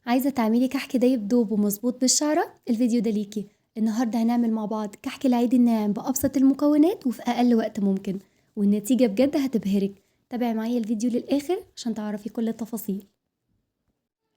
عايزة تعملي كحك دايب دوب ومظبوط بالشعرة؟ الفيديو ده ليكي. النهاردة هنعمل مع بعض كحك العيد الناعم بأبسط المكونات وفي أقل وقت ممكن، والنتيجة بجد هتبهرك. تابعي معايا الفيديو للآخر عشان تعرفي كل التفاصيل.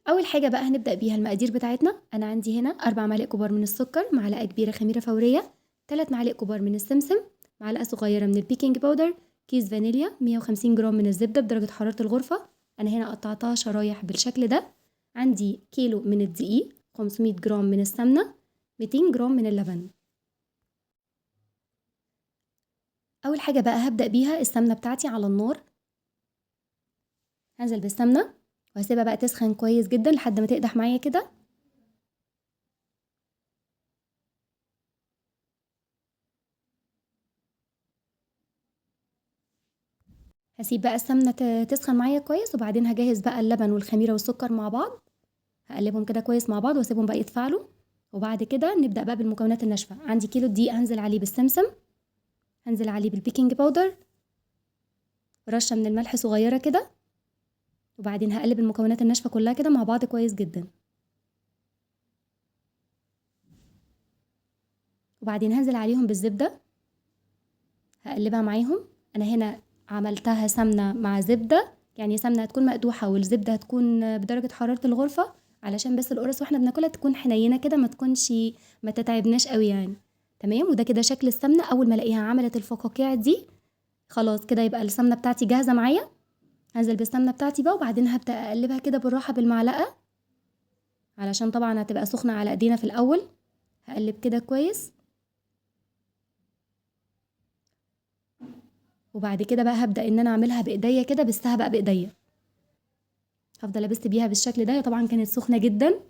أول حاجة بقى هنبدأ بيها المقادير بتاعتنا. أنا عندي هنا 4 معالق كبار من السكر، معلقة كبيرة خميرة فورية، 3 معالق كبار من السمسم، معلقة صغيرة من البيكنج باودر، كيس فانيليا، 150 جرام من الزبدة بدرجة حرارة الغرفة. أنا هنا قطعتها شرايح بالشكل ده. عندي كيلو من الدقيق، 500 جرام من السمنة، 200 جرام من اللبن. أول حاجة بقى هبدأ بيها السمنة بتاعتي على النار. هنزل بالسمنة وهسيبها بقى تسخن كويس جدا لحد ما تقدح معايا كده. هسيب بقى السمنة تسخن معايا كويس، وبعدين هجهز بقى اللبن والخميرة والسكر مع بعض، هقلبهم كده كويس مع بعض واسيبهم بقى يتفاعلوا. وبعد كده نبدأ بقى بالمكونات الناشفة. عندي كيلو دقيق هنزل عليه بالسمسم، هنزل عليه بالبيكنج باودر، رشة من الملح صغيرة كده، وبعدين هقلب المكونات الناشفة كلها كده مع بعض كويس جدا. وبعدين هنزل عليهم بالزبدة، هقلبها معاهم. انا هنا عملتها سمنة مع زبدة، يعني سمنة هتكون مقدوحة والزبدة هتكون بدرجة حرارة الغرفة، علشان بس القرص واحنا بناكلها تكون حنينة كده، ما تتعبناش قوي يعني. تمام. وده كده شكل السمنة اول ما الاقيها عملت الفقاقيع دي، خلاص كده يبقى السمنة بتاعتي جاهزة معايا. هنزل بالسمنة بتاعتي بقى، وبعدين هبدأ اقلبها كده بالراحة بالمعلقة، علشان طبعا هتبقى سخنة على ايدينا في الاول. هقلب كده كويس، وبعد كده بقى هبدأ ان انا اعملها بايديا كده، بستها بقى بايديا، هفضل ابست بيها بالشكل ده. هي طبعا كانت سخنة جدا.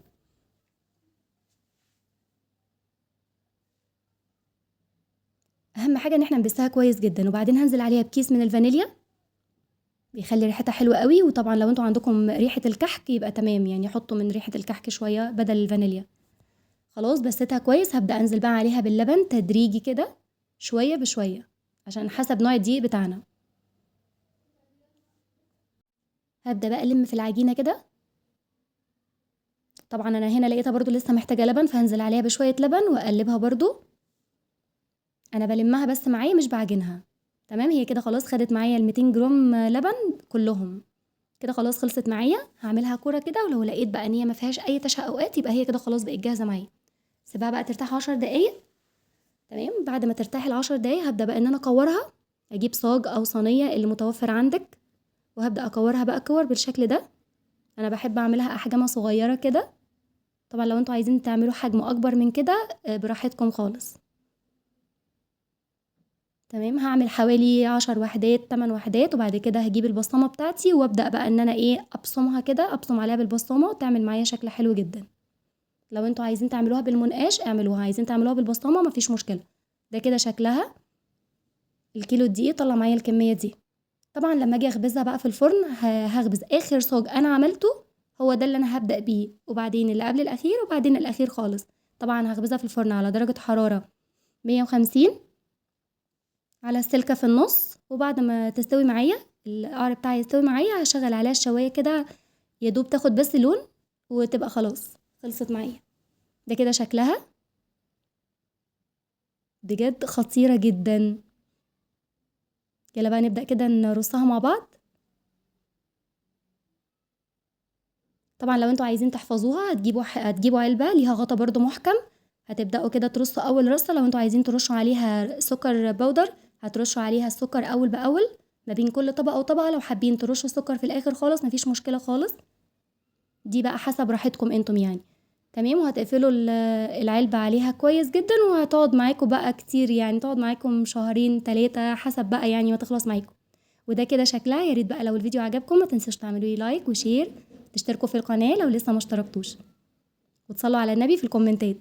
اهم حاجة ان احنا نبستها كويس جدا. وبعدين هنزل عليها بكيس من الفانيليا، بيخلي ريحتها حلوة قوي. وطبعا لو انتوا عندكم ريحة الكحك يبقى تمام، يعني حطوا من ريحة الكحك شوية بدل الفانيليا. خلاص بستها كويس. هبدأ انزل بقى عليها باللبن تدريجي كده، شوية بشوية، عشان حسب نوع الدقيق بتاعنا. هبدأ بقى الم في العجينة كده. طبعا انا هنا لقيتها برضو لسه محتاجة لبن، فهنزل عليها بشوية لبن واقلبها برضو. انا بلمها بس معايا مش بعجنها. تمام. هي كده خلاص خدت معايا ال 200 جرام لبن كلهم، كده خلاص خلصت معايا. هعملها كوره كده، ولو لقيت بقى ان هي ما فيهاش اي تشققات يبقى هي كده خلاص بقت جاهزه معايا. سيبها بقى ترتاح 10 دقايق. تمام. بعد ما ترتاح ال10 دقايق هبدا بقى ان انا اكورها. اجيب صاج او صينيه اللي متوفر عندك، وهبدا اكورها بقى كور بالشكل ده. انا بحب اعملها احجامها صغيره كده. طبعا لو انتوا عايزين تعملوا حجم اكبر من كده براحتكم خالص. تمام. هعمل حوالي 10 وحدات 8 وحدات، وبعد كده هجيب البصمه بتاعتي وابدا بقى ان انا ابصمها كده، ابصم عليها بالبصمه وتعمل معايا شكل حلو جدا. لو انتوا عايزين تعملوها بالمنقاش اعملوها، عايزين تعملوها بالبصمه مفيش مشكله. ده كده شكلها. الكيلو دقيق طلع معايا الكميه دي. طبعا لما اجي اخبزها بقى في الفرن هخبز اخر صاج انا عملته، هو ده اللي انا هبدا بيه، وبعدين اللي قبل الاخير، وبعدين الاخير خالص. طبعا هخبزها في الفرن على درجه حراره 150 على السلكه في النص. وبعد ما تستوي معايا، القعر بتاعي يستوي معايا، هشغل عليها الشوايه كده، يا دوب تاخد بس لون وتبقى خلاص خلصت معايا. ده كده شكلها بجد خطيرة جدا. يلا بقى نبدأ كده نرصها مع بعض. طبعا لو انتوا عايزين تحفظوها هتجيبوا علبة ليها غطا برضو محكم، هتبدأوا كده ترصوا أول رصة. لو انتوا عايزين ترشوا عليها سكر بودر هترشوا عليها السكر أول بأول ما بين كل طبقة وطبقة. لو حابين ترشوا السكر في الآخر خالص مفيش مشكلة خالص، دي بقى حسب راحتكم انتم يعني. تمام. وهتقفلوا العلبة عليها كويس جدا، وهتقعد معاكم بقى كتير، يعني تقعد معاكم شهرين 3 حسب بقى يعني ما تخلص معاكم. وده كده شكلها. يا ريت بقى لو الفيديو عجبكم ما تنسوش تعملوا لي لايك وشير، تشتركوا في القناة لو لسه ما اشتركتوش، وتصلوا على النبي في الكومنتات.